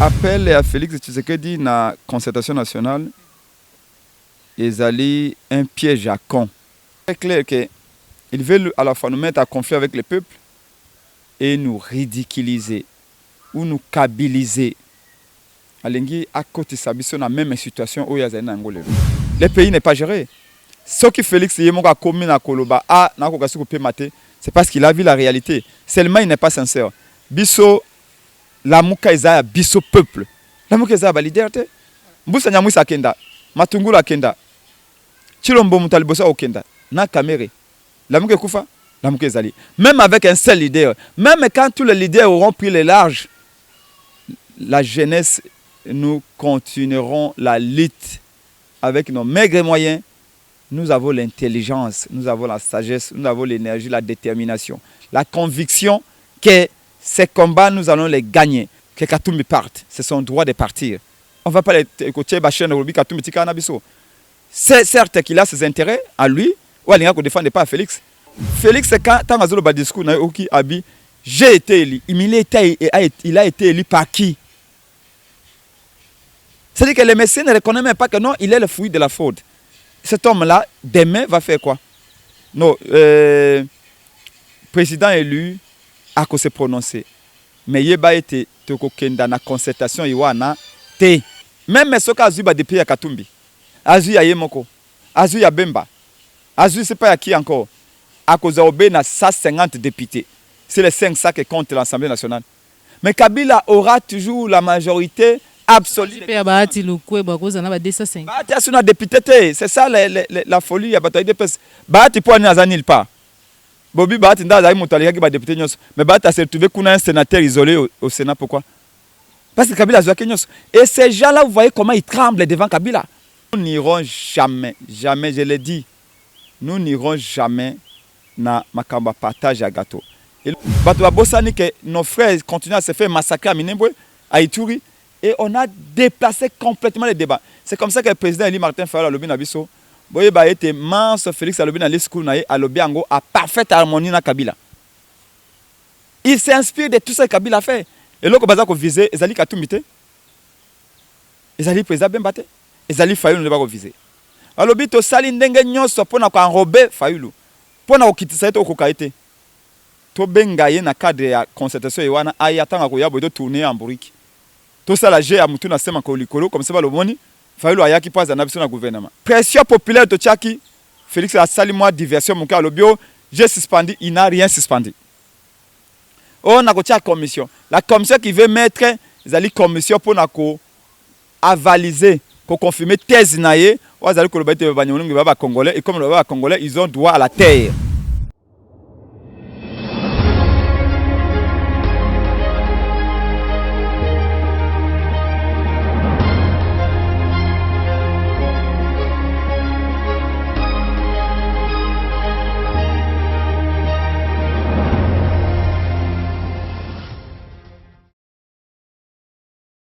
Appel à Félix Tshisekedi na concertation nationale, ils allaient un piège à con. C'est clair qu'ils veulent à la fois nous mettre en conflit avec le peuple et nous ridiculiser ou nous kabiliser. Alengi à côté de la même situation où il y a un Angolais. Le pays n'est pas géré. Ce que Félix Yemonga a commis à Koloba, c'est parce qu'il a vu la réalité. Seulement il n'est pas sincère. Bisso la muka eza biso peuple. La muka eza ba leader te. Mbusa Nyamwisa kenda, Matungula kenda. Chilombo Mutalibosa okenda. Na Kamere. La muka kufa, la muka ezali. Même avec un seul leader, même quand tous les leaders auront pris les larges, la jeunesse, nous continuerons la lutte avec nos maigres moyens. Nous avons l'intelligence, nous avons la sagesse, nous avons l'énergie, la détermination, la conviction que ces combats, nous allons les gagner. Que Katumbi parte, c'est son droit de partir. On ne va pas les écouter, c'est certes qu'il a ses intérêts à lui, ou à ne défend pas Félix. Félix, quand il a discours, j'ai été élu. Il a été élu par qui? C'est-à-dire que les messieurs ne reconnaissent même pas que non, il est le fruit de la fraude. Cet homme-là, demain, va faire quoi? Non, président élu a qu'à se prononcer. Mais il a été dans la concertation, te. Même ce cas Azuba depuis Katumbi. Azu ya Yemoko. Azu ya Bemba. Azu, c'est pas à qui encore. À cause de 150 députés. C'est les 500 qui comptent l'Assemblée nationale. Mais Kabila aura toujours la majorité absolue. C'est ça la folie. Bahati pour aller à pas. Bobby Bahati n'a pas député. Mais Bahati s'est retrouvé comme un sénateur isolé au Sénat. Pourquoi? Parce que Kabila a Kenyos. Et ces gens-là, vous voyez comment ils tremblent devant Kabila. Nous n'irons jamais, jamais, je l'ai dit, nous n'irons jamais dans Makamba partage à gâteau. Et nos frères continuent à se faire massacrer à Minembwe, à Ituri. Et on a déplacé complètement les débats. C'est comme ça que le président Eli Martin Fayulu a lobby Nabiso. Boye ba été mince Félix a lobby na l'escour na a lobby ango à parfaite harmonie na Kabila. Il s'inspire de tout ce que Kabila a fait. Et là, ko viser ezali Katumbi te. Ezali président Bembate. Ezali Fayulu ne ba ko viser. A lobby to sali ndenge nyonso pona ko enrober Fayulu. Pona ko kitisa to ko kaite. To bengaye na cadre ya concertation yewana ayatanga ko yabo to tourner en bourrique. Tout ça, la G a moutou na sema kolikolo, comme ça va le moni. Fayulu a yaki pas en na gouvernement. Pression populaire de Tchaki. Félix a sali moi diversion mon cas le bio. J'ai suspendu, il n'a rien suspendu. On a la commission. La commission qui veut mettre la commission pour avaliser, pour confirmer thèse naie. On a le Congolais et comme le Congolais, ils ont droit à la terre.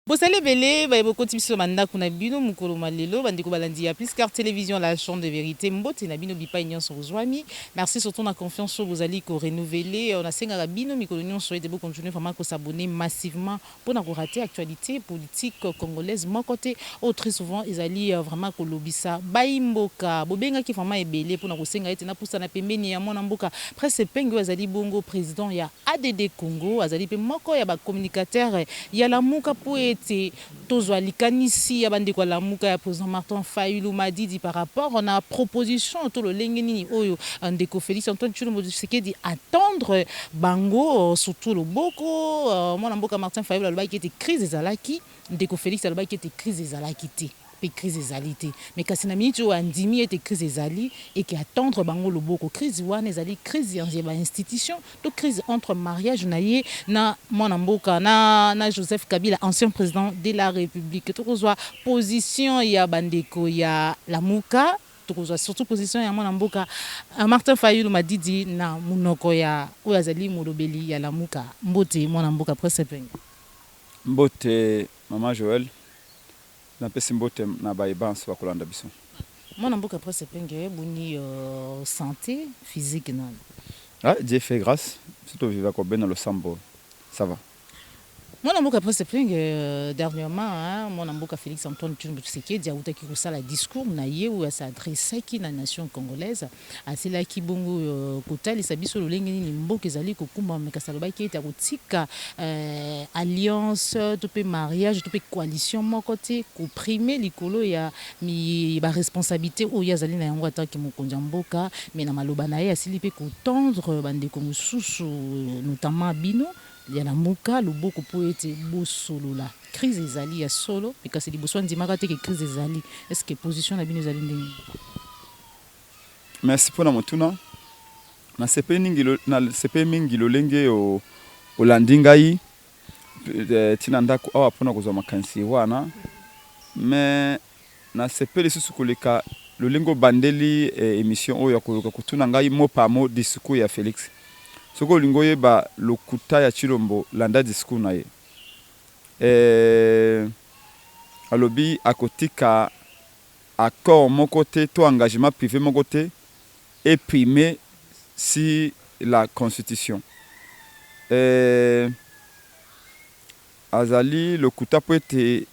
Bosale belé ba boko tibiso manda kuna bino mukolo malelo bandiko balandi ya plus car télévision la chambre de vérité mbote na bino bipa nyonso rozwami. Merci surtout na confiance sur vous allez ko renouveler on a senga bino mikolo nyonso et de vous continuer vraiment ko s'abonner massivement pour na ko rater actualité politique congolaise mon côté très souvent ils allaient vraiment ko lobisa baimboka bobenga ki vraiment ebelé pour na ko senga ete na poussa na pembeni ya mona mboka presque pengo azali bongo président ya ADD Congo azali pe moko ya ba communicateur ya la muka po Tozwa likanisi ya bandeko la muka ya président Martin Fayulu Madidi par rapport on a proposition tout le lengeni oyo ndeko Félix Antoine Tshilombo Tshisekedi attendre bango surtout le boko mon mboka Martin Fayulu aloba qui était crise ezalaki ndeko Félix aloba qui était crise ezalaki te pe crise ezalité mais kasi na minute o andimi était crise ezali et qui attendre bango le boko crise wana ezali crise ya institution to crise entre mariage naie na mwana mboka na Joseph Kabila ancien président de la République to kozwa position ya bandeko ya lamuka to kozwa surtout position ya mwana mboka Martin Fayulu Madidi na munoko ya oyazali molobeli ya lamuka mbote mwana mboka presse penga mbote maman Joël na pesi mbote na baibans wa kolanda biso. Mon amboka presse penge boni santé physique non. Ah, Dieu fait grâce. Surtout vivre comme ben dans le sambo. Ça va. Mon amboka après se plaindre dernièrement, hein, mon amboka Félix Antoine Tshisekedi a outa qui la discours na ye ou sa adressé qui la nation congolaise a c'est là qui bongo kota les sabiso lolenge ni mboka ezali kokumba mekasaloba qui était kotika alliance topé mariage topé coalition mon côté ko primer likolo ya mi ba responsabilité o ya zali na yango ataki mokonzi mboka mais na maloba na ye asili pe ko tendre bande ko mususu notamment bino ya na muka loboko po ete bosolo la crise ezali ya solo mais kasi liboso ndimaka te ke crise ezali est-ce que position na bino ezali ndenge? Merci pour la motuna na sepe mingi lolenge o landingai tina ndako awa pona kozwa makanisi wana mais na sepe lisusu koleka lolengo bandeli émission oyo ya koyoka kotuna ngai mot par mot discours ya Félix soko olingo yeba lokuta ya Chilombo landa discours na ye alobi akotika accord moko te to engagement privé moko te et primé si la constitution azali lokuta po ete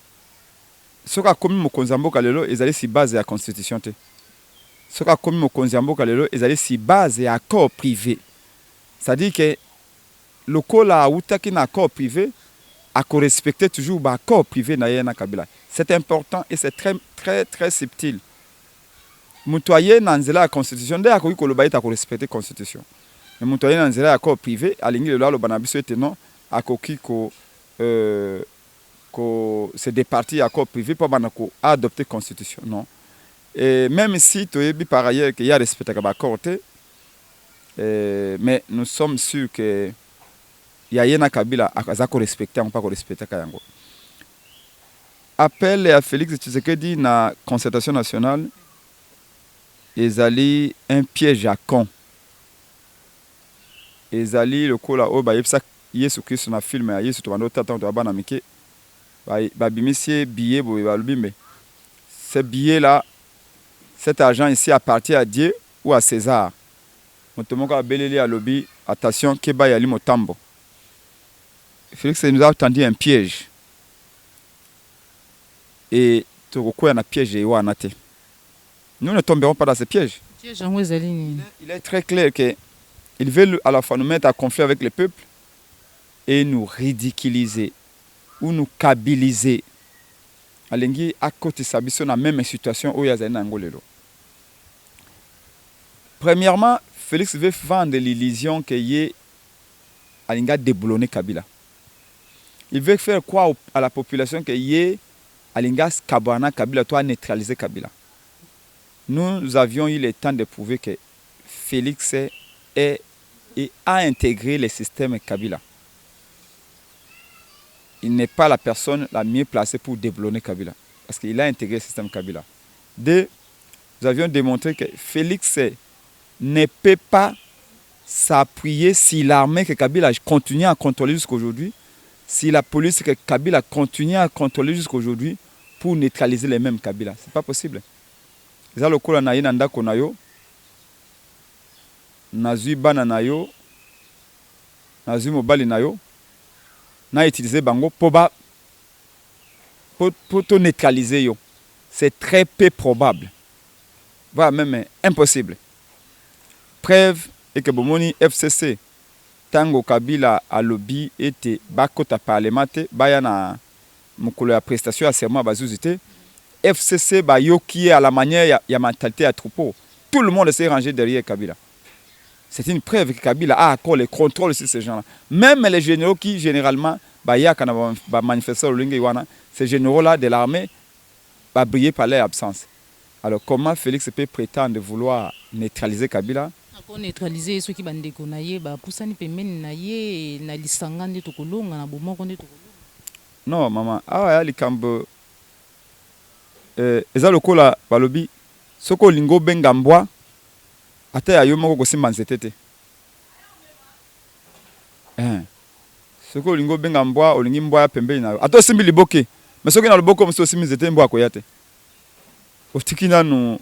soki akomi mokonzi ya mboka lelo ezali si base ya constitution te soki akomi mokonzi ya mboka lelo ezali si base ya accord privé. C'est-à-dire que le col a outaki na accord privé a respecter toujours l'accord privé na yena Kabila. C'est important et c'est très très très subtil. Mutoye nanzela la constitution de akoki koloba ita ko respecter constitution. Mais mutoye nanzela accord privé alingi le lo bana biso ete non akoki ko se départir accord privé pour bana ko adopter constitution non. Et même si toyebi par ailleurs qu'il y a respecté accord te mais nous sommes sûrs que Yayena Kabila a respecté ou pas respecté Kayango. Appel à Félix Tshisekedi na concertation nationale ezali un piège à con. Ezali le kola o ba yepsa Yesu Christ na film ya Yesu to bando tata to bana mike ba bimisie billet bo ba lubimbe. Ce billet là, cet argent ici appartient à Dieu ou à César. Motomoka beleli à lobby, attention, Keba Yali Motambo. Félix nous a tendu un piège. Et Togoko a un piège et Wanate. Nous ne tomberons pas dans ce piège. Il est très clair qu'il veut à la fois nous mettre en conflit avec le peuple et nous ridiculiser ou nous kabiliser. Alengi à côté sabiso na même situation où il y a un angolelo. Premièrement, Félix veut vendre l'illusion qu'il y ait Alinga déboulonné Kabila. Il veut faire croire à la population qu'il y ait Alinga Kabana Kabila, toi neutraliser Kabila. Nous avions eu le temps de prouver que Félix a intégré le système Kabila. Il n'est pas la personne la mieux placée pour déboulonner Kabila. Parce qu'il a intégré le système Kabila. Deux, nous avions démontré que Félix ne peut pas s'appuyer si l'armée que Kabila continue à contrôler jusqu'aujourd'hui, si la police que Kabila continue à contrôler jusqu'aujourd'hui pour neutraliser les mêmes Kabila. Ce n'est pas possible. Za lokola na yina ndako na yo, nazui bana na yo, nazui mobali na yo, na utiliser bango pour te neutraliser yo. C'est très peu probable. Voire même impossible. Preuve et que bomoni FCC tango Kabila a lobby était bakota parlementaire bayana mukolo ya prestation à serment bazuzité FCC ba yoki à la manière ya mentalité à troupeau. Tout le monde s'est rangé derrière Kabila. C'est une preuve que Kabila a encore le contrôle sur ces gens-là. Même les généraux qui généralement ba manifester au wana, ces généraux-là de l'armée ba briller par leur absence. Alors comment Félix peut prétendre vouloir neutraliser Kabila? Pour neutraliser ceux qui bandeko na ye ba pusani pemeni na ye na lisanga nde tokolonga na bomoko nde tokolonga. Non maman, ya likambo eza lokola balobi soko lingo benga mbwa ata ya yo moko kosimba nzete te. Soko lingo benga mbwa olingi mbwa ya pembeni na yo. Ata osimbi liboke, mais soki na loboko mso osimbi nzete mbwa akoya te. Otiki nanu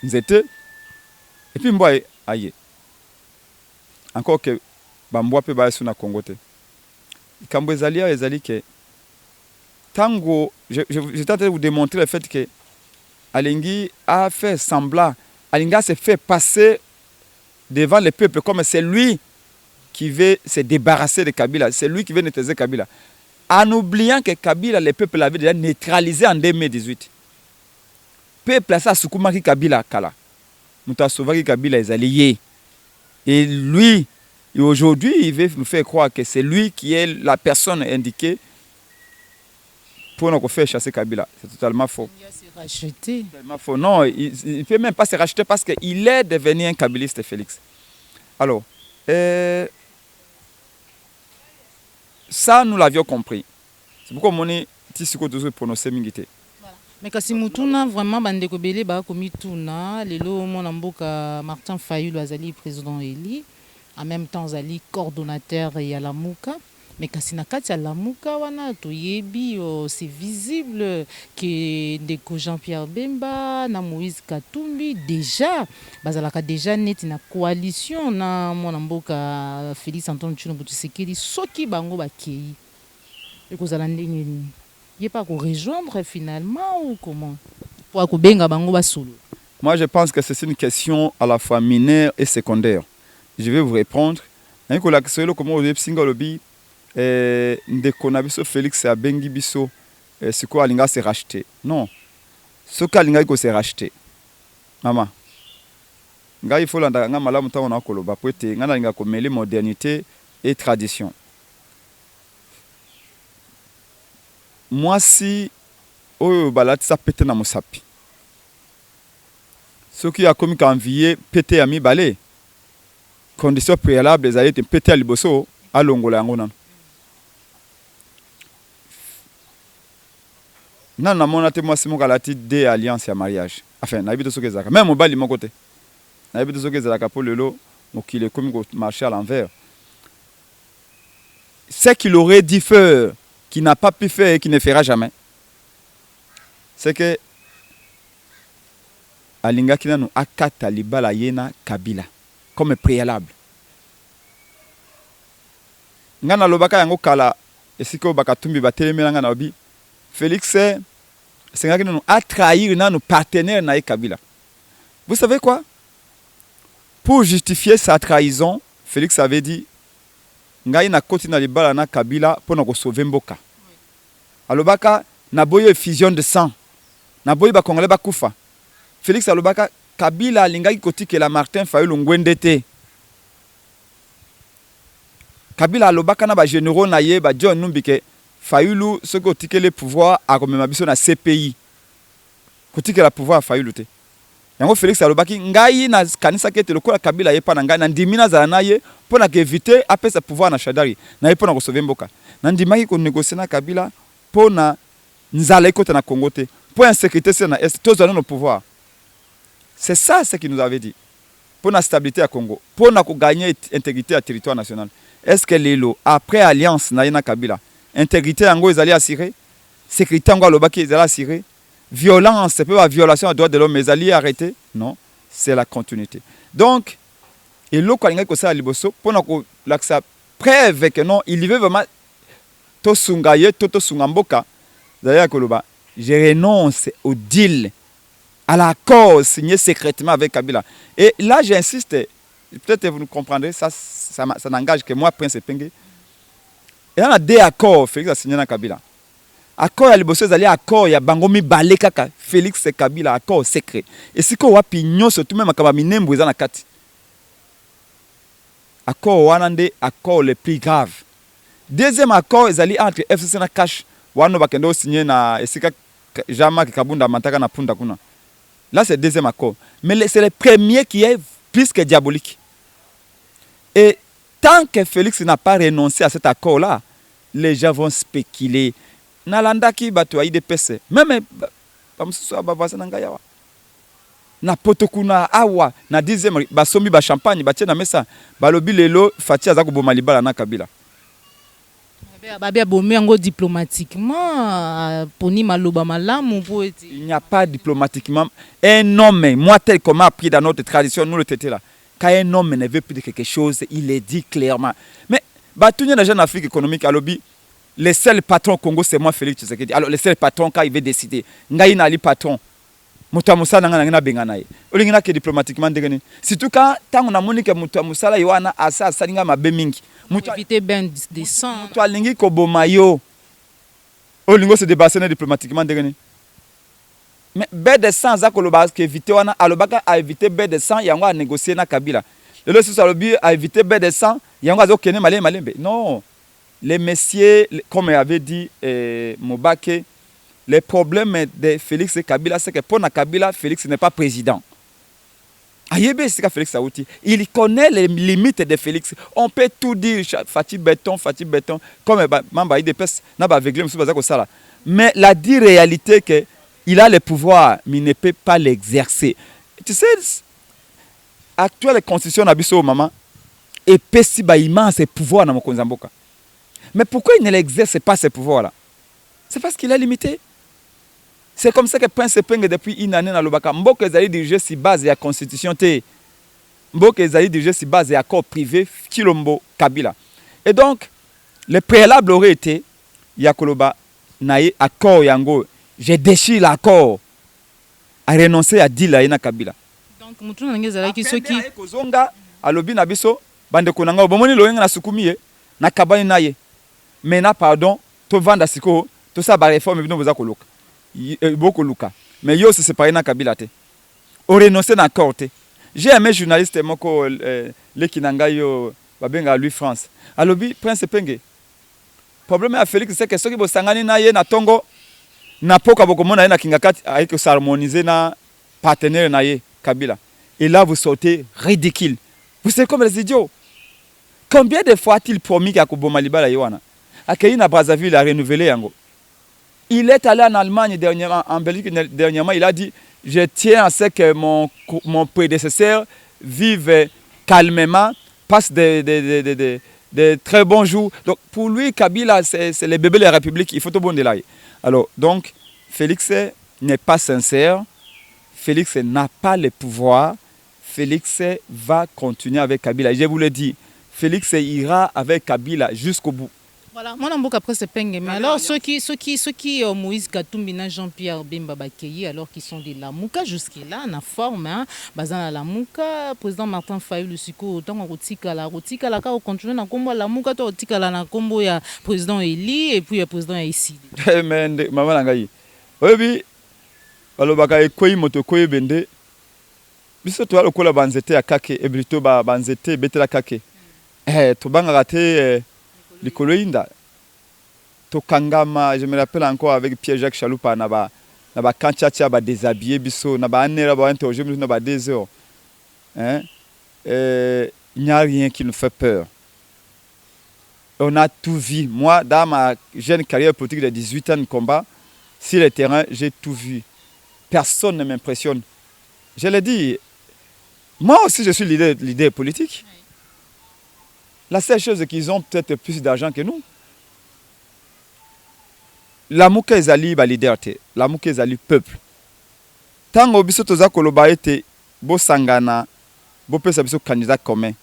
nzete et puis mbwa aye. Encore que bambwa pe ba suna Congo te. Kambo ezali que tango je tente de vous démontrer le fait que Alingi a fait semblant, Alinga s'est fait passer devant le peuple comme c'est lui qui veut se débarrasser de Kabila, c'est lui qui veut neutraliser Kabila. En oubliant que Kabila, le peuple l'avait déjà neutralisé en 2018. Peuple a ça soukoumaki Kabila kala. Mouta sauvaki Kabila est allié. Et lui, et aujourd'hui, il veut nous faire croire que c'est lui qui est la personne indiquée pour nous faire chasser Kabila. C'est totalement faux. Il s'est racheté. Totalement faux. Non, il ne peut même pas se racheter parce qu'il est devenu un kabiliste, Félix. Alors, ça, nous l'avions compris. C'est pourquoi on est ici pour prononcer Mingité. Mais kasi mutuna vraiment bandeko belé ba komi tuna lelo mona mboka Martin Fayulu azali président Eli en même temps azali coordonnateur ya Lamuka mais kasi na kati ya Lamuka wana toyebi c'est visible que ndeko Jean-Pierre Bemba na Moïse Katumbi déjà bazalaka déjà neti na coalition na mona mboka Félix Antoine Tshilombo Tshisekedi soki bango bakei ekozala ndenge nini. Il n'y a pas qu'on rejoindre finalement ou comment? Pour que benga bango basolo. Moi, je pense que c'est une question à la fois mineure et secondaire. Je vais vous répondre. Un ko la question comment au single lobby ndeko na biso Félix abengi biso siko alinga se racheter. Non. Ce qu'alinga ko se racheter. Maman. Nga il faut landa nga malamu ta ona koloba po ete nga linga ko mêler modernité et tradition. Moi, si oyo balatisa pete na mosapi. Ce qui a commis qu'envier pete à mi balé. Condition préalable les alliés pete à liboso à longola ngona. Non, non, mon moi c'est mon galati des alliances et mariage. Enfin, n'habite ce que ça. Même au bas de mon côté. N'habite ce que ça pour le lot, donc il est comme marché à l'envers. Ce qu'il aurait dit faire, qui n'a pas pu faire et qui ne fera jamais, c'est que Alinga kina nous akata libala yena Kabila comme préalable. Ngana lobaka yango kala esiko bakatumbi batelemela ngana obi Félix c'est ngaki nous a trahir na nos partenaires na Kabila. Vous savez quoi? Pour justifier sa trahison, Félix avait dit ngai na koti na libala na Kabila pour nous sauver mboka. Alobaka na boyo effusion de sang. Na boyo ba Congolais ba kufa. Félix alobaka Kabila alingaki koti la Martin Fayulu ngwende te. Kabila alobaka na ba généraux na ye ba John Numbike Fayulu ce koti le pouvoir a komema biso na CPI. Koti la pouvoir Fayulu te. Yango Félix alobaki ngai na kanisa kete lokola Kabila ye pa na ngai na ndimina za na ye pour na éviter apesa pouvoir na Shadari na ye pour na ko sauver mboka. Na ndimaki ko négocier na Kabila pour na nzala ekota na Congo te pour insécurité sur na est tous nos pouvoirs. C'est ça ce qu'il nous avait dit. Pour la stabilité à Congo, pour na gagner intégrité à territoire national. Est-ce que l'élo après alliance na Kabila, intégrité en go ils allaient assurer, sécurité en go lobaki ils allaient assurer, violence, c'est pas violation des droits de l'homme mais ils allaient arrêter? Non, c'est la continuité. Donc et lo ko linga ko sa liboso pour na ko laksa preuve que non, il veut vraiment to sungaye to sungamboka. D'ailleurs koloba, je renonce au deal, à l'accord signé secrètement avec Kabila. Et là, j'insiste, peut-être que vous nous comprendrez, ça n'engage que moi, Prince Penge. Et on a deux accords, Félix a signé avec Kabila. Accord, il y a les alliés, accord, il y a Bangomi Balekaka, Félix et Kabila, accord secret. Et si on a pignon, surtout même à Kabaminem, vous en avez quatre. Accord, on a des accords les plus graves. Deuxième accord, ils allaient entre FCC et Cash. Wano bakendo signé na esika jama kabunda mantaka na punda kuna. Là c'est le deuxième accord. Mais c'est le premier qui est plus que diabolique. Et tant que Félix n'a pas renoncé à cet accord-là, les gens vont spéculer. Nalanda ki batu aide pese. Même bamsusu abavasa na ngayawa. Na potokuna awa na deuxième basombi ba champagne batie na mesa balobi lelo Fati aza ko boma libala na Kabila. Diplomatiquement, il n'y a pas diplomatiquement. Un homme, moi tel qu'on m'a appris dans notre tradition, nous le traité là. Quand un homme ne veut plus de quelque chose, il le dit clairement. Mais Batunya na jeune Afrique économique alobi le seul patron Congo c'est moi Félix Tshisekedi. Alors le seul patron quand il veut décider ngai na ali patron muta musala nga na bengana ye olingina ke diplomatiquement ndengeni surtout quand tango na monique muta musala yoana asa salinga mabe mingi muta éviter ben des sang to alingi ko bomayo olingo se débarrasser diplomatiquement ndengeni mais baie de sang za koloba ke éviter wana alobaka a éviter baie de sang yango a négocier na Kabila le sous alobi a éviter baie de sang yango azokene malembe non. Les messieurs, comme avait dit Mobake, le problème de Félix Kabila, c'est que pour Kabila, Félix n'est pas président. Ayebe, c'est Félix Saouti. Il connaît les limites de Félix. On peut tout dire, Fatih Béton, comme Mamba Idepes, n'a pas avec lui, mais la dit réalité qu'il a le pouvoir, mais il ne peut pas l'exercer. Tu sais, actuelle constitution d'Abisso, maman, et Pessiba immense pouvoir dans mon Konzamboka. Mais pourquoi il ne l'exerce pas ce pouvoir-là? C'est parce qu'il est limité. C'est comme ça que Prince Penge depuis une année dans le Baka. Mboka Ezali dirige si base de la constitution. Mboka Ezali dirige si base de l'accord privé Kilombo Kabila. Et donc, le préalable aurait été Yakoloba Naye accord Yango. Je déchire l'accord à renoncer à Dila Ena Kabila. Donc, Moutou Nangezala qui ceux qui. Kozonga, Alobi Nabiso, Bande Konanga, Bomoni Loyenga na Sukumi, na Kabani Naye. Maintenant, pardon, to vanda siko, to ça ba réforme bino boza koluka. Beaucoup luka. Mais yo se séparé na Kabila te. O renoncer na corte. J'ai aimé journaliste moko le kinanga yo babenga lui France. Alobi Prince Penge. Problème à Félix c'est que ceux qui bo sangani na ye na tongo na poka boko mona na kingakati avec s'harmoniser na partenaire na ye Kabila. Et là vous sortez ridicule. Vous savez comme les idiots. Combien de fois a-t-il promis qu'à Koboma Libala Yoana? Akei na Brazzaville a renouvelé yango. Il est allé en Allemagne dernièrement, en Belgique dernièrement, il a dit je tiens à ce que mon prédécesseur vive calmement, passe de très bons jours. Donc pour lui, Kabila, c'est le bébé de la République, il faut tout bon de là. Alors donc, Félix n'est pas sincère, Félix n'a pas le pouvoir, Félix va continuer avec Kabila. Je vous le dis, Félix ira avec Kabila jusqu'au bout. Voilà, moi je après c'est Penge. Mais alors ceux qui Moïse Katumbi na Jean-Pierre Bemba Bakeyi alors qu'ils sont de Lamuka jusque-là en forme hein, bazana Lamuka, président Martin Fayulu siko autant rotika la ka continuer na kombo Lamuka to rotika la na kombo ya président Eli et puis ya président ici. Mais maman ngai. Obi balobaka ekoyi moto koyi bende. Biso to alokola banzete akake ebrito ba banzete betela kake. To banga raté Likoloinda. Tokangama, je me rappelle encore avec Pierre-Jacques Chaloupa, naba kanchacha ba déshabillé biso, naba anera ba interroger biso naba 2 heures. Hein? Il n'y a rien qui nous fait peur. On a tout vu. Moi, dans ma jeune carrière politique de 18 ans de combat, sur le terrain, j'ai tout vu. Personne ne m'impressionne. Je l'ai dit, moi aussi je suis leader politique. La seule chose c'est qu'ils ont peut-être plus d'argent que nous. La Mouka ezali ba leader te, la Mouka ezali peuple. Tango biso toza koloba ete bo sangana, bo pesa biso candidat commun.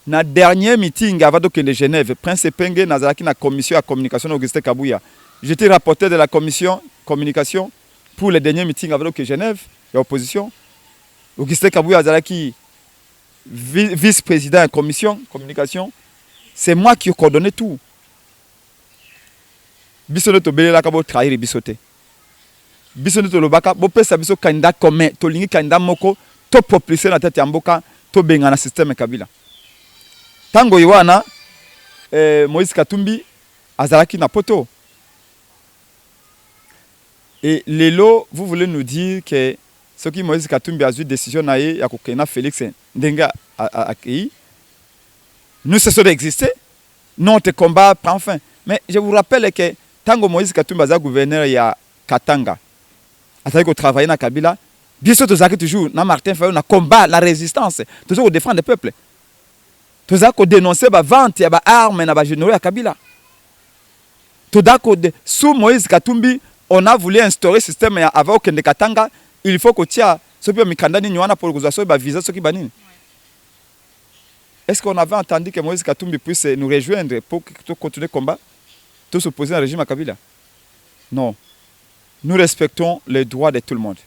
Na dernier meeting avant de Genève, Prince Penge nazalaki na commission à communication Augustin Kabouya. J'étais rapporteur de la commission communication pour le dernier meeting avant de Genève, l'opposition. Augustin Kabouya nazalaki vice-président de la commission communication, c'est moi qui ai coordonné tout. Biso to belela ka bo trahir bisote. Biso to lobaka bo pesa biso candidat commun, to lingi candidat moko to propulser na tête ya mboka to benga na système Kabila. Tango Yoana Moïse Katumbi azalaki na poto. Et lelo, vous voulez nous dire que ce qui Moïse Katumbi a eu décision na ye ya kokena Félix Ndenga accueilli, nous cessons d'exister, notre combat prend fin. Mais je vous rappelle que Tango Moïse Katumbi a gouverneur ya Katanga, a travaillé na Kabila, bien sûr tous toujours na Martin Fayulu na combat la résistance, toujours défendre le peuple. Tous dénoncer la vente ya ba armes na ba généraux ya Kabila. Tous sous Moïse Katumbi, on a voulu instaurer un système avant que Katanga, il faut que tia ce peu mikandani nywana pour que ça soit visa ce qui banine. Est-ce qu'on avait entendu que Moïse Katumbi puisse nous rejoindre pour continuer le combat, tout s'opposer au régime à Kabila? Non. Nous respectons les droits de tout le monde.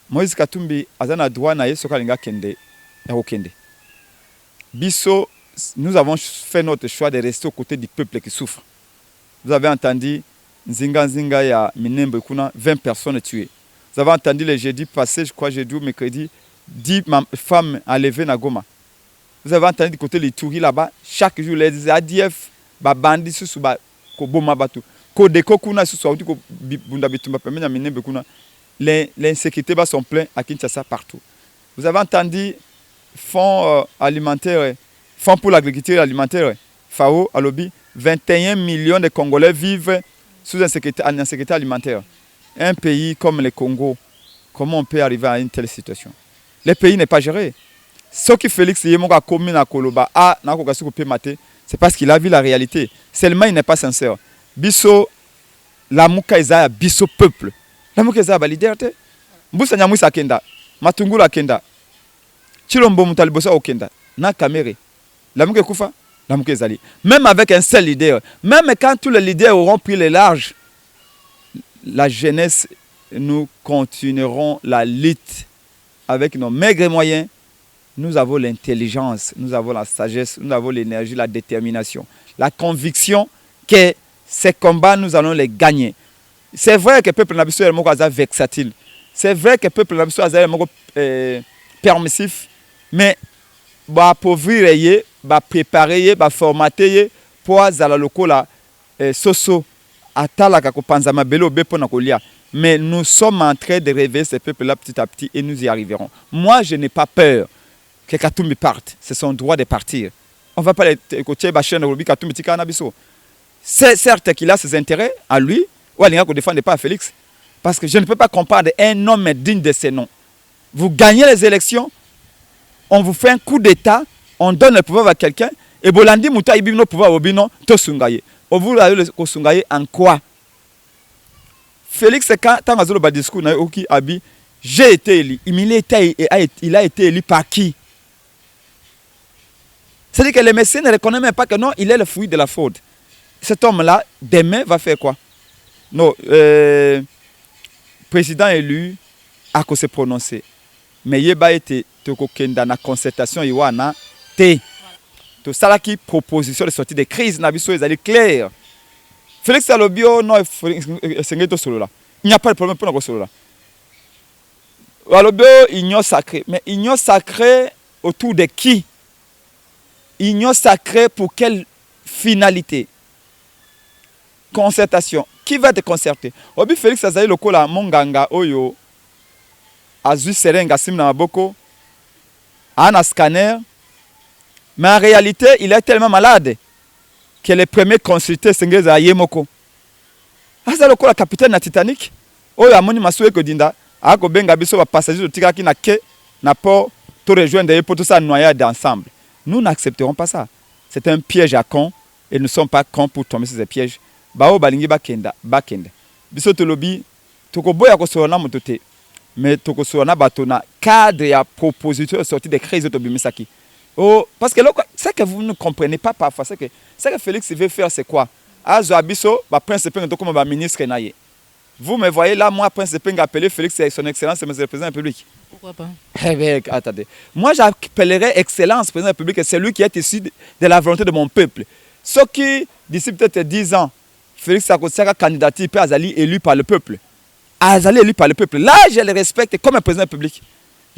Moïse Katumbi a un droit na yeso kalinga kende ya okende. Biso, nous avons fait notre choix de rester aux côtés du peuple qui souffre. Vous avez entendu Nzinga ya Minembe kuna 20 personnes tuées. Vous avez entendu le jeudi passé, je crois jeudi ou mercredi, 10 femmes enlevées na Goma. Vous avez entendu du côté de l'Ituri là-bas, chaque jour les ADF ba bandi sous ba ko boma batu. Ko deko kuna sous ko bunda bitumba pemenya Minembe kuna. Les insécurités sont pleines à Kinshasa partout. Vous avez entendu fonds alimentaire, fonds pour l'agriculture alimentaire, FAO, à lobby, 21 millions de Congolais vivent sous insécurité alimentaire. Un pays comme le Congo, comment on peut arriver à une telle situation? Le pays n'est pas géré. Ce qui Félix Yemonga a commis à Koloba, c'est parce qu'il a vu la réalité. Seulement, il n'est pas sincère. Bisso, la mouka Isaiah, bisso peuple. La mouka Isaiah, ba leader te. Mbusa Nyamwisa kenda, Matungula kenda, Chilombo Mutalibosa okenda, na Kamere. La mouka Koufa, la mouka Zali. Même avec un seul leader, même quand tous les leaders auront pris les larges, la jeunesse, nous continuerons la lutte avec nos maigres moyens. Nous avons l'intelligence, nous avons la sagesse, nous avons l'énergie, la détermination, la conviction que ces combats, nous allons les gagner. C'est vrai que le peuple n'a pas vexatile. C'est vrai que le peuple n'a pas permissif. Mais bah appauvrir, bah préparer, bah formater pour la locola soso atala kako panzama belo bepo na kolia. Mais nous sommes en train de réveiller ces peuples-là petit à petit et nous y arriverons. Moi, je n'ai pas peur que Katumbi parte. C'est son droit de partir. On ne va pas écouter Bachir Nairobi Katumbi tika na biso. C'est certes qu'il a ses intérêts à lui, ou à l'Inga qu'on ne défende pas à Félix. Parce que je ne peux pas comprendre un homme digne de ses noms. Vous gagnez les élections, on vous fait un coup d'état, on donne le pouvoir à quelqu'un, et Bolandi Mouta Ibi no pouvoir au bino, to sungaye. On vous a eu le sungaye en quoi? Félix, quand le discours na Oki Abi, j'ai été élu. Il a été élu par qui? C'est-à-dire que les messieurs ne reconnaissent même pas que non, il est le fruit de la fraude. Cet homme-là, demain, va faire quoi? Non, président élu a qu'à se prononcer. Mais il a été dans la concertation, il y a tout ça qui proposition de sortie de crise, ils allaient clair. Félix Alobio, non, il n'y a pas de problème pour nous solo là. Alobio, union sacrée. Mais union sacrée autour de qui? Union sacrée pour quelle finalité? Concertation. Qui va te concerter? Obi Félix Azaï Lokola Monganga Oyo Azu Serenga Simna Maboko Ana scanner. Mais en réalité, il est tellement malade que les premiers consultés Sengeza à Yemoko. Aza Lokola capitaine na Titanic. Oyo Amoni Masoué Kodinda. Ako Benga Biso va passager de Tigaki na ke na port tout rejoindre et pour tout ça noyade ensemble. Nous n'accepterons pas ça. C'est un piège à con et nous ne sommes pas cons pour tomber sur ces pièges. Bao balingi bakenda. Biso tolobi toko boya ko sona motote. Mais toko sona batona cadre ya proposition de sortie de crise de Bimisaki. Oh, parce que ce que vous ne comprenez pas parfois, c'est que Félix veut faire, c'est quoi? Azo Abiso, ba Prince Penga comme ba ministre naye. Vous me voyez là, moi, Prince Penga appelé Félix son excellence, c'est le président de la République. Pourquoi pas? Eh bien, attendez. Moi, j'appellerais excellence président de la République, c'est lui qui est issu de la volonté de mon peuple. Ce qui, d'ici peut-être 10 ans, Félix Sarkozy candidature peut Azali élu par le peuple. Azali élu par le peuple. Là, je le respecte comme un président de la République.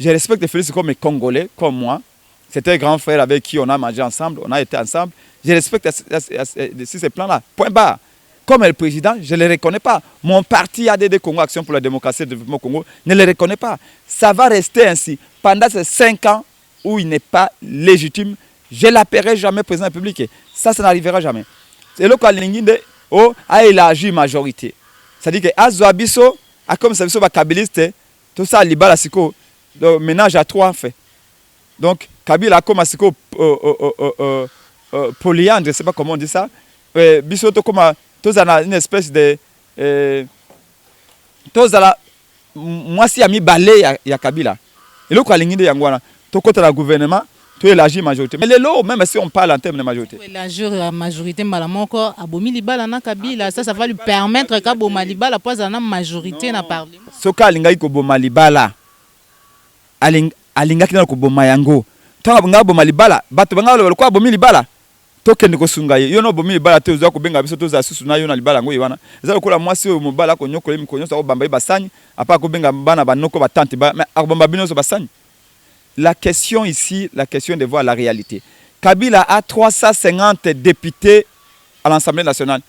Je respecte Félix comme un Congolais, comme moi. C'était un grand frère avec qui on a mangé ensemble, on a été ensemble. Je respecte sur ces plans-là. Point barre. Comme le président, je ne le reconnais pas. Mon parti ADD Congo, Action pour la démocratie et le développement Congo, ne le reconnaît pas. Ça va rester ainsi. Pendant ces 5 ans où il n'est pas légitime, je ne l'appellerai jamais président de la République. Ça n'arrivera jamais. C'est le cas de oh, a élargi majorité. C'est-à-dire que Azoabiso, comme ça, les kabilistes, tout ça, Libala Siko, le ménage à 3 en fait. Donc, Kabila comme Siko polyandre, je ne sais pas comment on dit ça. Biso, comme une espèce de. Moi, si ami balé, il y a Kabila. Et le cas de Yangwana, tout côté le gouvernement, Tu élargis la majorité. Mais les lots, même si on parle en termes de majorité. Élargir la majorité, encore abomi libala na Kabila, ça va lui permettre qu'aboma libala poise na majorité na parlement. Soka alinga iko boma libala. Alinga kina ko boma yango. Tanga nga boma libala, bato banga lo ko abomi libala. Tokende ko sunga ye. Yo no bomi libala te uzwa ko benga biso to za susu na yo na libala ngo yiwana. Eza ko la mwasi o mobala ko nyoko lemi ko nyoso ko bamba basani, apa ko benga bana banoko batante ba, mais akobamba bino so basani. La question ici, la question de voir la réalité. Kabila a 350 députés à l'Assemblée nationale.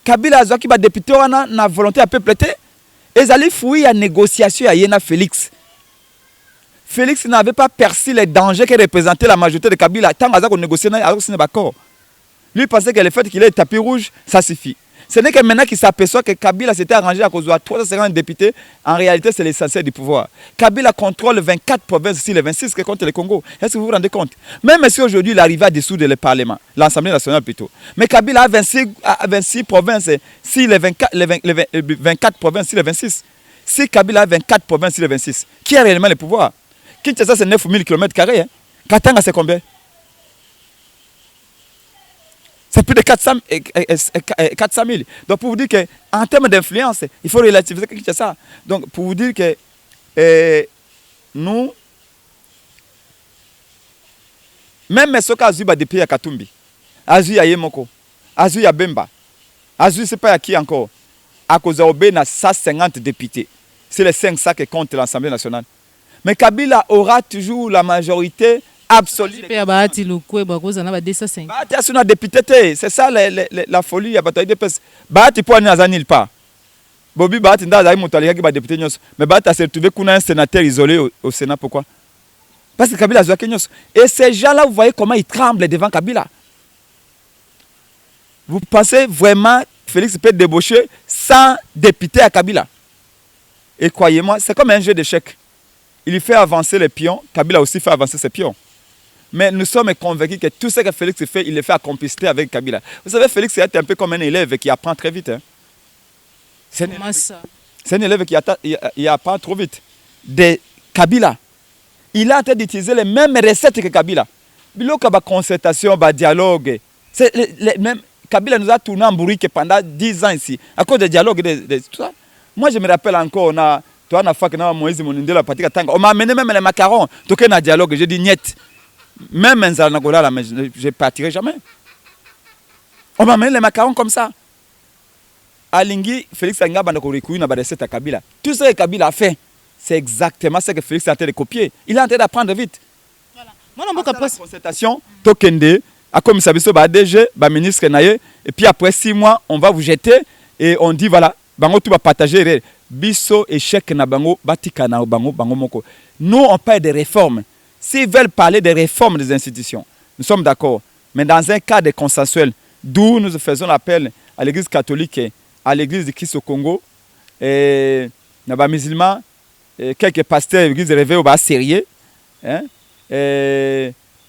Kabila a qui va député na volonté à peuple. Et ils allaient fouiller à négociation à Yena Félix. Félix n'avait pas perçu les dangers que représentait la majorité de Kabila. Tant qu'on négociait, alors ce n'est pas d'accord. Lui pensait que le fait qu'il ait tapis rouge, ça suffit. Ce n'est que maintenant qu'il s'aperçoit que Kabila s'était arrangé à cause de 350 députés. En réalité, c'est l'essentiel du pouvoir. Kabila contrôle 24 provinces sur les 26 que compte le Congo. Est-ce que vous vous rendez compte? Même si aujourd'hui il arrive à dissoudre le Parlement, l'Assemblée nationale plutôt. Mais Kabila a 26 provinces sur les 24 provinces sur les 26. Si Kabila a 24 provinces sur les 26, qui a réellement le pouvoir? Kinshasa, c'est 9000 km². Katanga, c'est combien? C'est plus de 400 000. Donc pour vous dire qu'en termes d'influence, il faut relativiser ça. Donc pour vous dire que nous, même ce cas Azuba depuis à Katumbi, Azu à Yemoko, Azu à Bemba, Azu c'est pas à qui encore, à cause de 150 députés. C'est les 500 qui comptent l'Assemblée nationale. Mais Kabila aura toujours la majorité absolue. C'est ça la folie. Bahati pour aller nulle part. Bobi Bahati ndaza mutali qui va député nyos. Mais Bahati s'est retrouvé qu'on a un sénateur isolé au Sénat. Pourquoi? Parce que Kabila a nyos. Et ces gens-là, vous voyez comment ils tremblent devant Kabila. Vous pensez vraiment que Félix peut débaucher 100 députés à Kabila? Et croyez-moi, c'est comme un jeu d'échecs. Il fait avancer les pions. Kabila aussi fait avancer ses pions. Mais nous sommes convaincus que tout ce que Félix fait, il le fait à complicité avec Kabila. Vous savez, Félix est un peu comme un élève qui apprend très vite. Hein. C'est un élève qui apprend trop vite. De Kabila, il a en train d'utiliser les mêmes recettes que Kabila. Il y a une concertation, un dialogue. Kabila nous a tourné en bourrique pendant 10 ans ici, à cause des dialogues. Tout ça. Moi, je me rappelle encore, on m'a amené même les macarons. Tout un dialogue, j'ai dit niet. Même un Zanagola, là, mais je ne partirai jamais. On m'a amené les macarons comme ça. Alingi, Félix Angaba n'a pas recette à Kabila. Tout ce que Kabila a fait, c'est exactement ce que Félix a en train de copier. Il est en train d'apprendre vite. Voilà. Moi, on a la concertation, Tokende, à comme ça, DG, ministre, et puis après 6 mois, on va vous jeter et on dit voilà, bango tu vas partager. Bisso échec na bango, batika na bango, bango moko. Nous, on parle de réformes. S'ils veulent parler des réformes des institutions, nous sommes d'accord. Mais dans un cadre consensuel, d'où nous faisons appel à l'église catholique, à l'église de Christ au Congo, et les musulmans, quelques pasteurs de l'église réveillés au bas sérieux. Hein,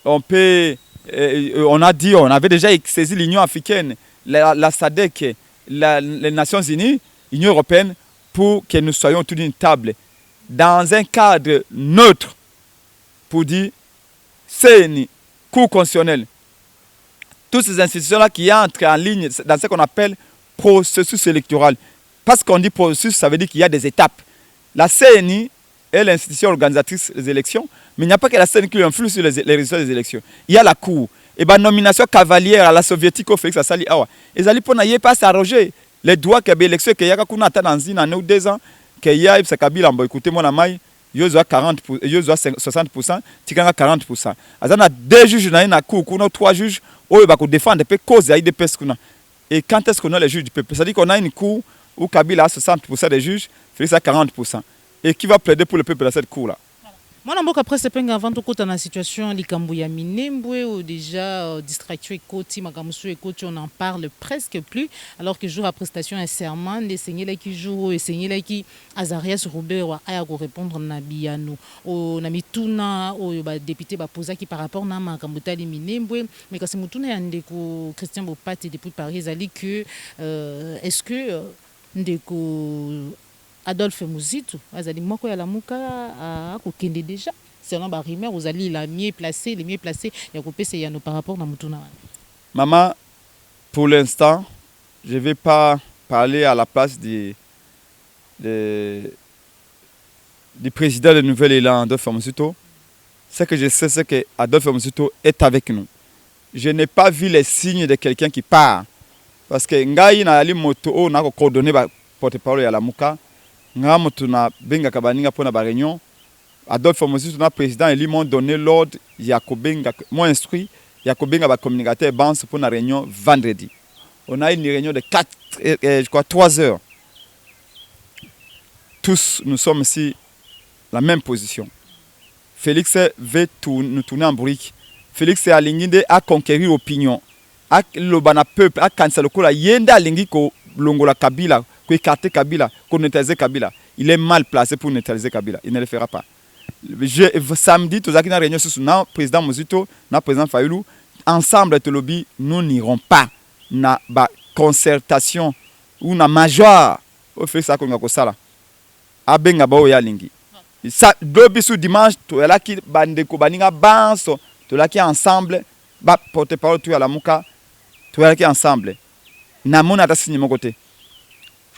on a dit, on avait déjà saisi l'Union africaine, la SADC, les Nations Unies, l'Union européenne, pour que nous soyons autour d'une table, dans un cadre neutre, pour dire, CNI, Cour constitutionnelle, toutes ces institutions-là qui entrent en ligne dans ce qu'on appelle processus électoral. Parce qu'on dit processus, ça veut dire qu'il y a des étapes. La CNI est l'institution organisatrice des élections, mais il n'y a pas que la CNI qui influe sur les résultats des élections. Il y a la Cour. Et bien, nomination cavalière à la soviétique au Félix Assali Awa. Et ça n'a pas s'arroger les droits que l'élection qu'il y a dans une année ou 2 ans, qu'il y a Kabila, écoutez mon amai, il y a 40%, il y a 60%, il y a 40%. Il y a 2 juges dans la Cour, 3 juges, qui défendent des causes et des personnes. Et quand est-ce qu'on a les juges du peuple? C'est-à-dire qu'on a une cour où Kabila a 60% des juges, Félix a 40%. Et qui va plaider pour le peuple dans cette cour-là? Moi, après, c'est pas avant tout dans la situation, Likambouya Minembwe, ou déjà distraction et côté, Magamusu et côté, on n'en parle presque plus. Alors que jour après prestation, un serment, les seigneurs qui jouent, les seigneurs qui, Azarias Robert, a répondre Nabiano, au Namituna, au député Baposa qui par rapport à Makamutali Minembwe, mais quand c'est Moutouna, Ndeko Christian Bopat et depuis Paris, il a dit que est-ce que Ndeko Adolphe Mouzitou, azali moko ya lamuka a kokende déjà. selon ba rumeur vous allez la mieux placé les mieux placés ya ko pesa ya no par rapport na mutuna. Maman, pour l'instant, je ne vais pas parler à la place du président de Nouvelle-Élan, Adolphe Musuto. Ce que je sais, c'est que Adolphe Musuto est avec nous. Je n'ai pas vu les signes de quelqu'un qui part. Parce que ngai na ali moto o na ko coordonner ba porte-parole ya la muka. Nga moto na benga kabaninga pona ba réunion. Adolphe Musuto na président ils m'ont donné l'ordre ya ko benga m'ont instruit ya ko benga ba communicateur banse pour la réunion vendredi. On a une réunion de 3 heures. Tous nous sommes ici la même position. Félix veut nous tourner en brique. Félix est aligné à conquérir l'opinion. À l'obana peuple, à cancer le cola, yenda aligné ko longola Kabila, ko écarter Kabila, ko neutraliser Kabila. Il est mal placé pour neutraliser Kabila. Il ne le fera pas. Samedi, tous les réunion sur le président Musuto, le président Fayulu, ensemble de lobby, nous n'irons pas na ba concertation ou na major. Au fait ça qu'on a ko sala. Abenga ba o ya lingi. Ça deux sous dimanche, tu es là qui bande ko baninga banso, tu es là qui ensemble, ba porte-parole tu à la muka, tu es là qui ensemble. Na mona ta signé mon côté.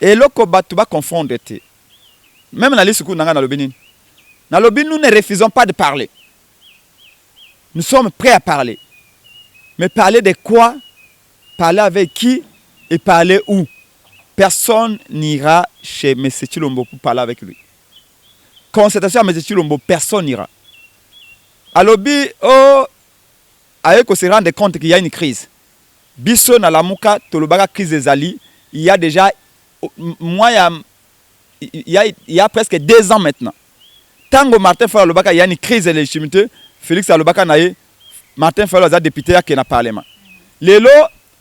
Et loko ba tu vas confondre te. Même dans les secours na na lobini. Na lobini nous ne refusons pas de parler. Nous sommes prêts à parler. Mais parler de quoi? Parler avec qui et parler où? Personne n'ira chez M. Chilombo pour parler avec lui. Concertation à M. Chilombo, personne n'ira. À l'obbi, avec qu'on se rende compte qu'il y a une crise. Bisso na la mouka, tolobaka crise des alliés, il y a déjà, moi, il y a presque 2 ans maintenant. Tango Martin Fayulu Lobaka, il y a une crise de légitimité. Félix Alobaka naïe, Martin Fayulu a député qui est dans le Parlement. Lelo,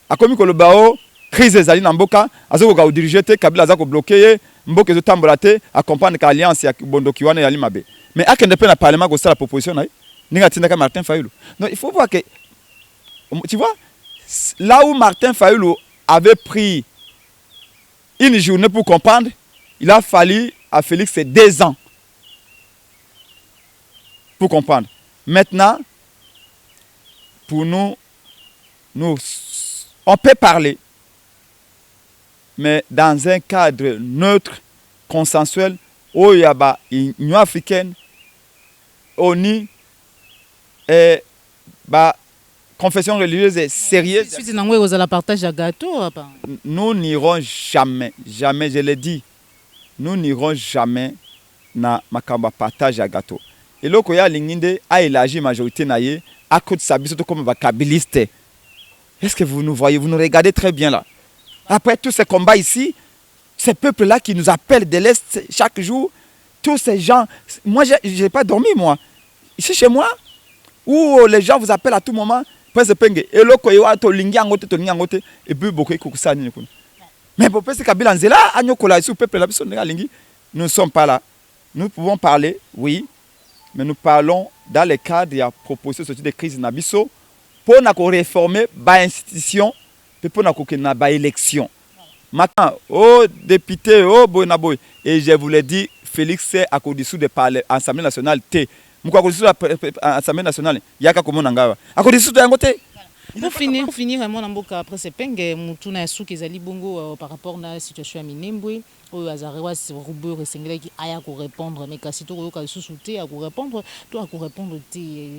a commis que le bao, crise des alliés dans Mboka, a zo ko diriger te, Kabila a ko bloqué, Mboka zo tambolate, accompagne l'alliance ya Bondo Kiwane ya Limabe. Mais à quel point le Parlement a la proposition naïe, n'inga tinaka Martin Fayulu. Donc il faut voir que, tu vois, là où Martin Fayulu avait pris une journée pour comprendre, il a fallu à Félix 2 ans pour comprendre. Maintenant, pour nous, on peut parler, mais dans un cadre neutre, consensuel, où il y a l'Union africaine, ONU, et confession religieuse est sérieuse. Nous n'irons jamais, jamais, je l'ai dit, nous n'irons jamais na makamba partage à gâteau. Et là, il y a l'inginde a élargi la majorité naïe à côté de sa surtout comme vacabiliste. Est-ce que vous nous voyez, vous nous regardez très bien là? Après tous ces combats ici, ces peuples-là qui nous appellent de l'Est chaque jour, tous ces gens, moi je n'ai pas dormi moi. Ici chez moi, où les gens vous appellent à tout moment, presque penge. Et là, il y a to lingi angote, to lingi angote, et puis beaucoup de ça. Mais pour penser Kabila Nzela, Agnokola, ici, peuple là, nous ne sommes pas là. Nous pouvons parler, oui. Mais nous parlons dans le cadre de la proposition de crise Nabiso pour réformer l'institution et pour l'élection. Maintenant, oh député, oh boy, et je vous l'ai dit, Félix est à cause de parler à l'Assemblée nationale. Pourquoi à l'Assemblée nationale? Il y a qu'à comment n'engage. À cause de côté. Pour finir, après ce peng, Mutuna Souk et Zali Bongo par rapport à la situation à Minembwe, où Azarewa Roubeur et Sengele qui aille à répondre, mais quand c'est tout le sous-souté à répondre, toi à répondre,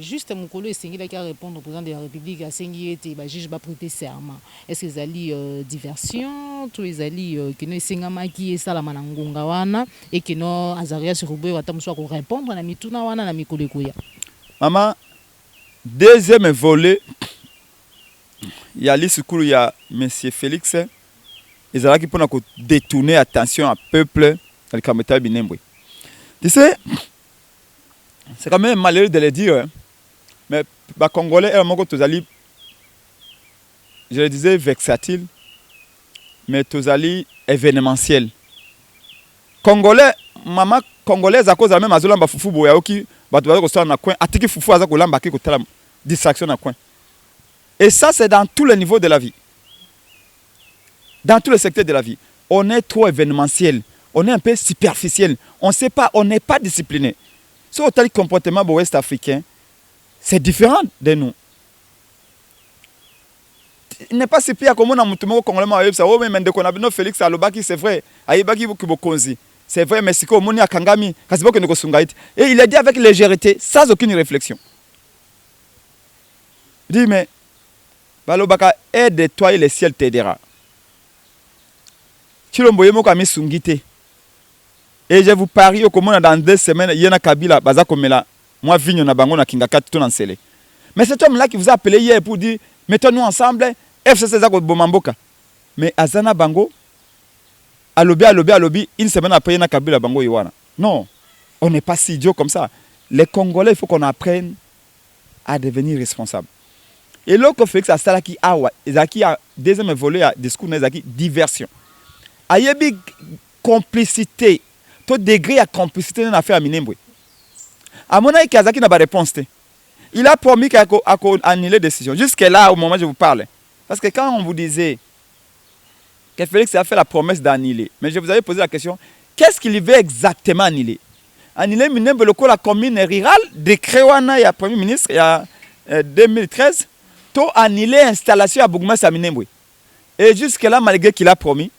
juste Moukolo et Sengele qui a répondre au président de la République à Sengele, le juge va prêter serment. Est-ce que Zali diversion, tous les alliés qui ne Sengama qui est ça la Manangongawana et qui non Azarewa Roubeur à Tamsoa pour répondre à Mituna Wana à Mikolo Koya. Maman, deuxième volet. Il y a il y a M. Félix, ils ont qui pour détourner l'attention à peuple dans le Kametal Binembwe. Tu sais, c'est quand même malheureux de le dire, mais les Congolais, je le disais, vexatile, mais tous allés événementiel. Congolais, maman congolaise à cause de la même azolamba fufu boyaoki, batouba ko sa na coin, atiki fufu aza ko lamba ki ko tala distraction na coin. Et ça, c'est dans tous les niveaux de la vie. Dans tous les secteurs de la vie. On est trop événementiel. On est un peu superficiel. On ne sait pas, on n'est pas discipliné. Ce tel comportement ouest africain, c'est différent de nous. Il n'est pas si pire comme on a montré congolais ça. Oh mais de qu'on a no Félix Alobaki c'est vrai. Aïbaki Bokonzi. C'est vrai mais si ko moni akangami, kasibo que nous sungaït. Et il a dit avec légèreté, sans aucune réflexion. Il dit mais Balobaka aide-toi et le ciel t'aidera. Chilomboye moko ami sungité. Et je vous parie au comment dans 2 semaines, il y a Kabila, Baza Komela, moi Vigno na bango na Kingaka tout en scellé. Mais cet homme-là qui vous a appelé hier pour dire mettons-nous ensemble, FCC Zako Bomamboka. Mais Azana Bango, alobi, une semaine après, il y a Kabila Bango Iwana. Non, on n'est pas si idiot comme ça. Les Congolais, il faut qu'on apprenne à devenir responsables. Et là, qu'on fait que ça, c'est qui a deuxième volet à discours, diversion. Ayebi complicité. Tout degré à complicité dans l'affaire à Minembwe. À mon avis, Kazaki n'a pas de réponse. Il a promis qu'il a annulé la décision. Jusqu'à là, au moment où je vous parle. Parce que quand on vous disait que Félix a fait la promesse d'annuler, mais je vous avais posé la question, qu'est-ce qu'il veut exactement annuler? Annuler Minembwe, la commune rurale, décret Wana, il y a Premier ministre, il y a 2013, tout annuler l'installation à Bougmas à Minembwe. Et jusqu'à là, malgré qu'il a promis,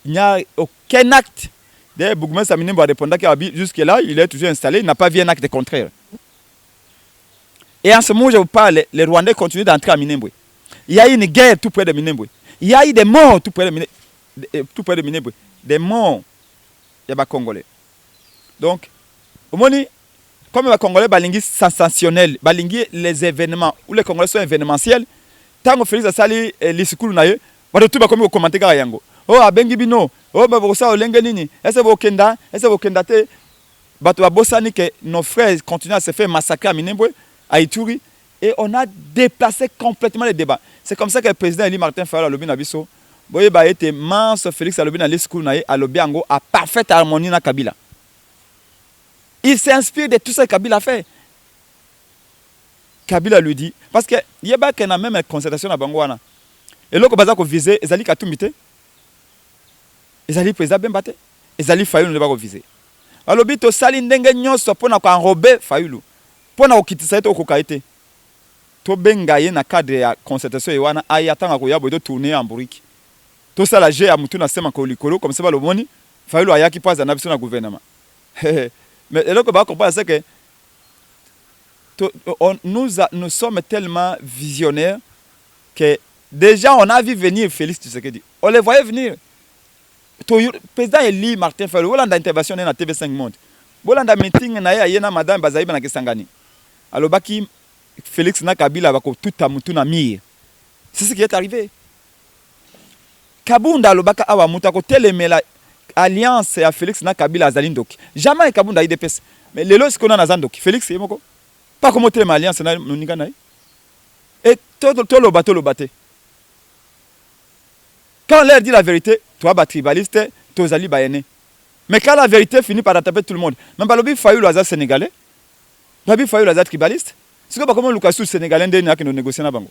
il n'y a aucun acte. D'ailleurs, Bougmas Minembwe a répondu que jusque-là, il est toujours installé, il n'a pas vu un acte contraire. Et en ce moment où je vous parle, les Rwandais continuent d'entrer à Minembwe. Il y a eu une guerre tout près de Minembwe. Il y a eu des morts tout près de Minembwe. Des morts. Il y a des Congolais. Donc, au moment comme les Congolais balingi sensationnel, balingi les événements, où les Congolais sont événementiels, tant que Félix a sali les secours naïe, on va tout comme au commentaire à Yango. Oh, abengi bino, oh, bah, ça, olenge nini, est-ce que vous kendate, bato bosani que nos frères continuent à se faire massacrer à Minembwe, à Ituri, et on a déplacé complètement les débats. C'est comme ça que le président Eli Martin Fayulu a lobby nabiso, boye ba été mince Félix a lobby na l'escours naïe, a lobby ango, à parfaite harmonie na Kabila. Il s'inspire de tout ce que Kabila a fait. Kabila lui dit, parce que il y a pas qu'il y a même une concertation à Bangwana. Et là, quand on a visé, ils allaient Katumite. Ils allaient président Bembate. Ils allaient Fayulu ne pas viser. Alors, bito sali ndenge nyonso pona ko enrober Fayulu. Pona okitisa ete okokaite. To bengaye na cadre ya concertation ewana ayatanga ko yabo to tourner en bourrique. To sala je ya mutu na sema ko likolo comme ça ba lomoni Fayulu ayaki paza na biso na gouvernement. Mais là que ba comprendre c'est que nous sommes tellement visionnaires que déjà on a vu venir Félix Tshisekedi. On les voyait venir. Le président Eli Martin Fayulu, il a une intervention dans la TV5 Monde. Il a un meeting na madame Bazaïba na Kisangani. Alors baki Félix na Kabila bako tout a mutu na mire. C'est ce qui est arrivé. Kabunda alobaka awa mutu ko telemela alliance à Félix na Kabila Zalindoki. Jamais Kabunda IDPS. Mais lelo ce qu'on a na Zandoki Félix yemoko. Pas comment telemela alliance na nuninga na. Et tout le bateau. Quand on leur dit la vérité, toi, tribaliste, toi, Zali Bayene. Mais quand la vérité finit par taper tout le monde, même pas le Fayulu Azar sénégalais, le Fayulu Azar tribaliste, c'est que comment Lukasu sénégalais n'a que nous négocions na bango.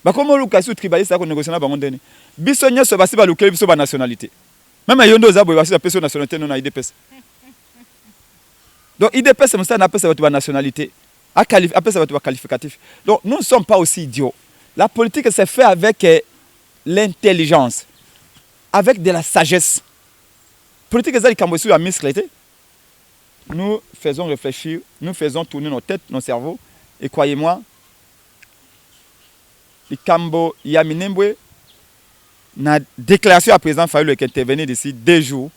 Comment Lukasu tribaliste a que nous négocions na bango deni. Bisogna se basi ba lukel biso ba nationalité. Même yondo za boy basi la personne nationalité non na IDPS. Donc IDPS c'est ça n'a pas sa nationalité. Après ça va être qualificatif. Donc nous ne sommes pas aussi idiots. La politique c'est fait avec l'intelligence, avec de la sagesse. Politique est ça à misclété. Nous faisons réfléchir, nous faisons tourner nos têtes, nos cerveaux. Et croyez-moi, le Kambo Yaminembwe n'a déclaration à président Fayulu qui est intervenu d'ici 2 jours.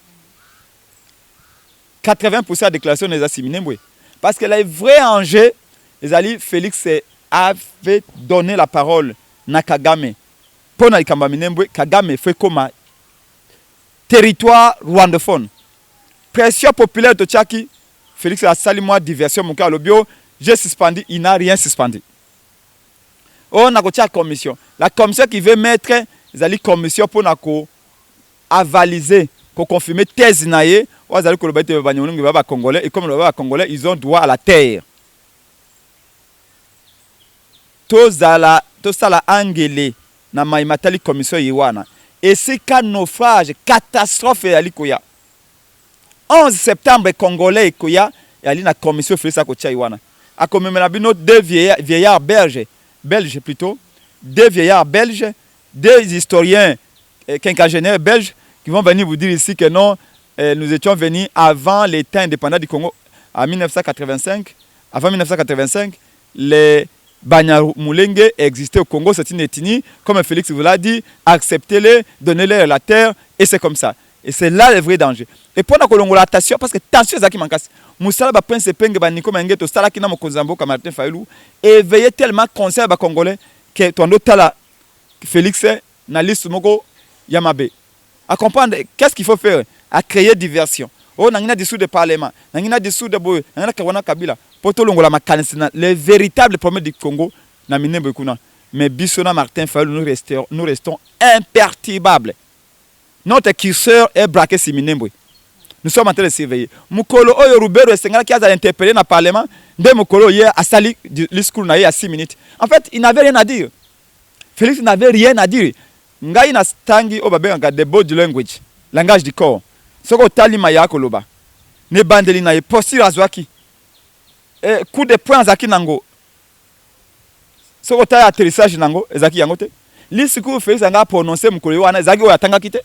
80% de déclaration des Minembwe. Parce que le vrai enjeu, Félix avait donné la parole à Kagame. Pour Minembwe, Kagame fait comme territoire rwandophone. Pression populaire de Tchaki, Félix a sali moi diversion mon cas le bio, j'ai suspendu, il n'a rien suspendu. On a la commission. La commission qui veut mettre les commission pour avaliser, pour confirmer thèse naie, congolais et comme le congolais, ils ont droit à la terre. Tout ça la angélé na maimatali commission yiwana. Et c'est qu'un naufrage, catastrophe à l'Ikoya. 11 septembre, Congolais, Ikoya, et ali na commission Félix akotia iwana akomemela bino deux vieillards belges plutôt, deux vieillards belges, deux historiens quinquagénaires belges qui vont venir vous dire ici que non, nous étions venus avant l'État indépendant du Congo en 1985. Avant 1985, les Banyamulenge existaient au Congo, c'est une ethnie, comme Félix vous l'a dit, acceptez-les, donnez-leur la terre, et c'est comme ça. Et c'est là le vrai danger. Et pour la tension, parce que tension c'est ça qui manque. Moussala ba prince penge ba Nico Mengeto sala kina mokonzambo comme Martin Fayulu éveillé tellement conseil ba congolais que ton tala Félix na liste moko yamabe. À comprendre qu'est-ce qu'il faut faire, à créer diversion. Oh nangina dessous de parlement, nangina dessous de boy, nangina kawana kabila. Poto longola makanisi les véritables problèmes du Congo na minembo kuna. Mais Bissona Martin Fayulu nous restons imperturbables. Notre curseur est braqué sur minembo. Nous sommes en train de surveiller. Mukolo Oyo Rubero Sengala qui a interpellé dans le Parlement, de Mukolo hier a sali le discours à 6 minutes. En fait, il n'avait rien à dire. Félix n'avait rien à dire. Ngai na stangi obabenga de body language, langage du corps. Soko tali maya koloba. Ne bandeli na posture azwaki. Coup de poing zaki nango. Soko tali atterrissage nango ezaki yangote. Li siku Félix anga prononcer Mukolo wana ezaki oyo atanga kite.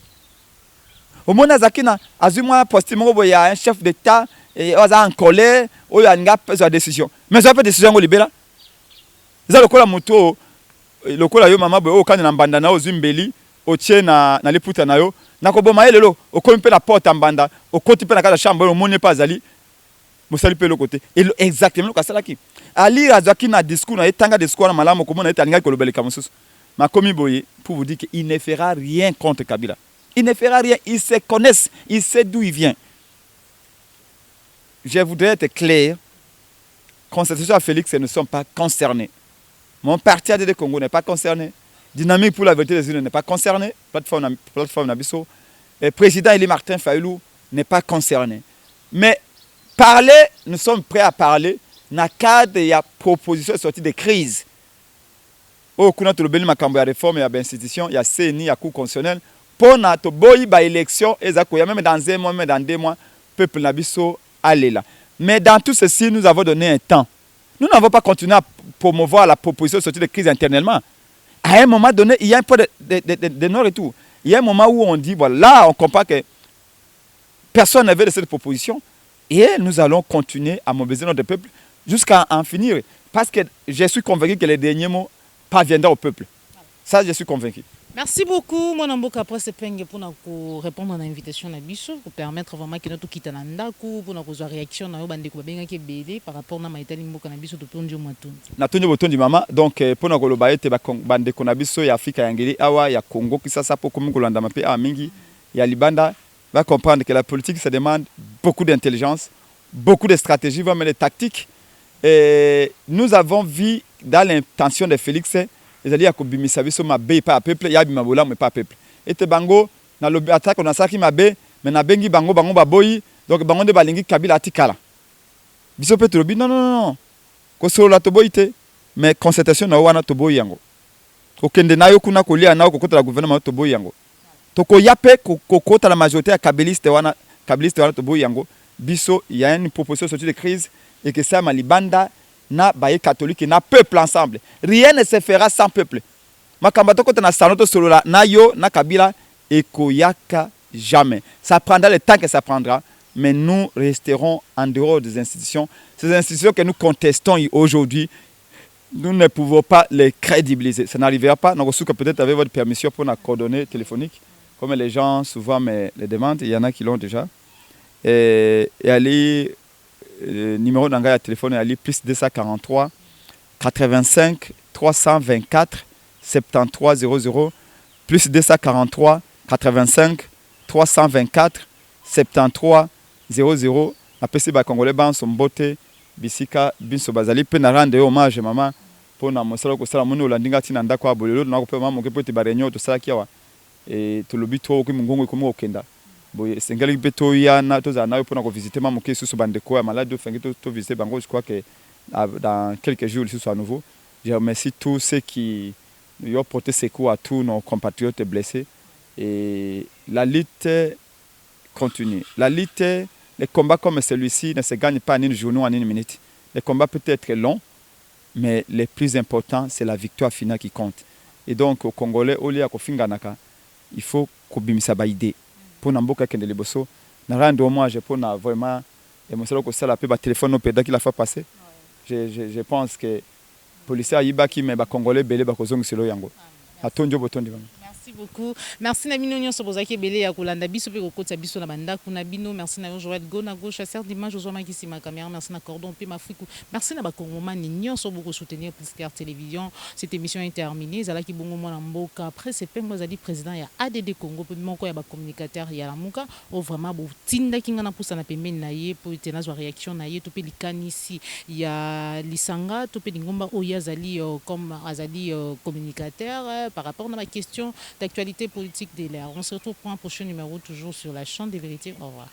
Au moment zakina azuma postimo il y a un chef d'état et oza en colère ou il y a une décision mais ça fait décision ngo libéra za lokola moto lokola yo mama boyo kana mbanda na ozimbeli otie na liputa na yo na ko boma lelo okomi pe la porte mbanda okoti pe na kala chambre omone pas ali mosali pe le côté et exactement ka sala ki ali azakina discours na etanga discours na malamu ko mona etanga ko lobeleka mosusu makomi boye pour vous dire qu'il ne fera rien contre Kabila. Il ne fera rien, il se connaissent, il sait d'où il vient. Je voudrais être clair, Constitution à Félix ne sont pas concernés. Mon parti ADD Congo n'est pas concerné. Dynamique pour la vérité des urnes n'est pas concerné. Plateforme Nabiso. Le président Élie Martin Fayulu n'est pas concerné. Mais parler, nous sommes prêts à parler. Dans le cadre de la proposition de sortie de crise. Au cours de la réforme, il y a l'institution, il y a CNI, il y a Cour constitutionnelle. Pour notre élection, même dans un mois, même dans 2 mois, le peuple Nabiso allait là. Mais dans tout ceci, nous avons donné un temps. Nous n'avons pas continué à promouvoir la proposition de sortie de crise internellement. À un moment donné, il y a un peu de non-retour. Il y a un moment où on dit, voilà, là, on comprend que personne n'avait de cette proposition. Et nous allons continuer à mobiliser notre peuple jusqu'à en finir. Parce que je suis convaincu que les derniers mots parviendront au peuple. Ça, je suis convaincu. Merci beaucoup, mon amboka presse penge pour répondre à l'invitation na biso pour permettre vraiment que notre kita nanda pour nos réaction na yo bande ko benga ke bele par rapport na maitali mboka na biso to ponjo matundi. Na tonjo botondi mama donc pour na koloba ete ba bande ko na biso ya Afrika ya ngeli awa ya Congo qui ça pour comme kolanda mape a mingi ya libanda va comprendre que la politique ça demande beaucoup d'intelligence, beaucoup de stratégie, vraiment de tactiques. Et nous avons vu dans l'intention de Félix ezali akobimisa biso mabe pa peuple ya bima bola pas peuple ete bango na lobi attaque on a saki mabe mais na bengi bango baboyi donc bango de balingi Kabila atikala biso pe lobi non ko solo la toboyi te mais concertation na wana toboyi yango okende na yo kuna kolia na ko kota la gouvernement toboyi yango toko yape ko kota la majorité ya kabiliste wana toboyi yango biso il y a une proposition sortie de crise et que ça malibanda na baye catholique na peuple ensemble. Rien ne se fera sans peuple. Makambato kote na sanoto solola na yo na Kabila ekoyaka jamais. Ça prendra le temps que ça prendra, mais nous resterons en dehors des institutions. Ces institutions que nous contestons aujourd'hui, nous ne pouvons pas les crédibiliser. Ça n'arrivera pas. Donc peut-être avec votre permission pour nos coordonnées téléphoniques, comme les gens souvent me les demandent, il y en a qui l'ont déjà. Et aller numéro d'engagement à téléphone est allé plus 243 85 324 73 00 plus 243 85 324 73 00 après c'est ba congolais ban son beauté bisika binso bazali pe na rendre hommage maman pour na mosala ko sala moni olandinga tina ndako abolelo na ko pe maman ke pete ba réunion to sala kiwa et to lobi to ko mungongo ko mo okenda boye sengali beto yana to za na pour na visiter maman ke sous bandeko ya malade fengi to visiter bango je crois que dans quelques jours ils sont à nouveau. Je remercie tous ceux qui ont porté secours à tous nos compatriotes blessés et la lutte continue. La lutte les combats comme celui-ci ne se gagnent pas en une journée ou en une minute. Les combats peuvent être longs, mais le plus important, c'est la victoire finale qui compte. Et donc, au Congolais, au lieu de il faut qu'on bimisa ba idée. Pour n'amboka kende liboso, na rendre hommage pour na vraiment émotion que ça la peut ba téléphone au pédale qui la fait passer. Je pense que policier ayibaki mais ba Congolais belé ba kozongi selo yango. Atonjo botondi vraiment. Merci beaucoup. Merci na bino nyonso bozaki belé ya kolanda biso pe kokotsa biso na bandako na bino. Merci na Joël Gona gauche chasseur d'image Josué Makisi ma caméra. Merci na Cordon pe Mafiku. Merci na ba Congomani nyonso boko soutenir Pliskart Télévision. Cette émission est terminée. Zalaki bongo mona mboka. Après c'est Pembo Zali président ya ADD Congo pe moko ya ba communicateur ya la muka o vraiment bo tinda kinga na pousa na pembeni na ye po tena zo réaction na ye to pe likanisi ya lisanga to pe lingomba oya zali comme azali communicateur par rapport à ma question d'actualité politique de l'air. On se retrouve pour un prochain numéro toujours sur la chaîne des vérités. Au revoir.